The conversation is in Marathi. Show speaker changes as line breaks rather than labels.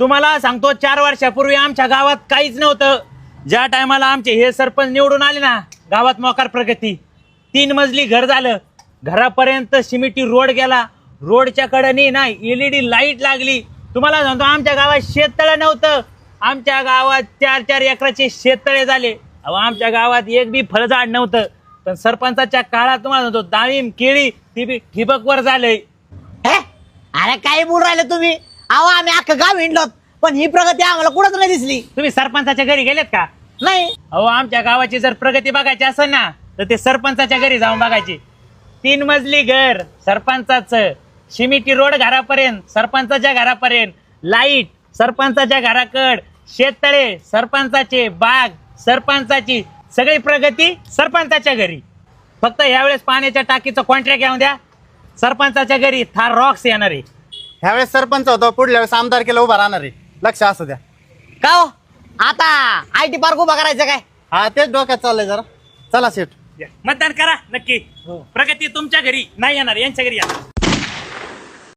तुम्हाला सांगतो 4 वर्षापूर्वी आमच्या गावात काहीच नव्हतं. ज्या टायमाला आमचे हे सरपंच निवडून आले ना, गावात मोकार प्रगती. 3 मजली घर झालं. घरापर्यंत सिमेंटी रोड गेला. रोडच्या कडेने ना LED लाईट लागली. तुम्हाला सांगतो आमच्या गावात शेततळे नव्हतं. आमच्या गावात 4-4 एकराचे शेततळे झाले. अहो आमच्या गावात एक बी फळझाड नव्हतं. पण सरपंचाच्या काळात तुम्हाला सांगतो डाळिंब केळी ती बी ठिबकवर झालंय.
अरे काय बोल राहिले तुम्ही? अहो आम्ही अख्खं गाव हिंडलो, पण ही प्रगती आम्हाला कुठंच नाही दिसली.
तुम्ही सरपंचाच्या घरी गेलेत का?
नाही.
अहो आमच्या गावाची जर प्रगती बघायची असेल ना तर ते सरपंचाच्या घरी जाऊन बघायची. 3 मजली घर सरपंचाचं, सिमेंटी रोड घरापर्यंत सरपंचाच्या घरापर्यंत, लाईट सरपंचाच्या घराकड, शेततळे सरपंचाचे, बाग सरपंचाची, सगळी प्रगती सरपंचाच्या घरी. फक्त यावेळेस पाण्याच्या टाकीचं कॉन्ट्रॅक्ट येऊन द्या, सरपंचाच्या घरी थार रॉक्स येणार आहे.
ह्यावेळेस सरपंच होतो, पुढल्या वेळेस आमदार केलं उभा राहणार आहे. लक्ष असू द्या.
का हो आता IT पार्क उभा करायचं काय?
हा तेच डोक्यात चाललंय जरा. चला शेठ.
मतदान करा नक्की. प्रगती तुमच्या घरी नाही येणार, यांच्या घरी या.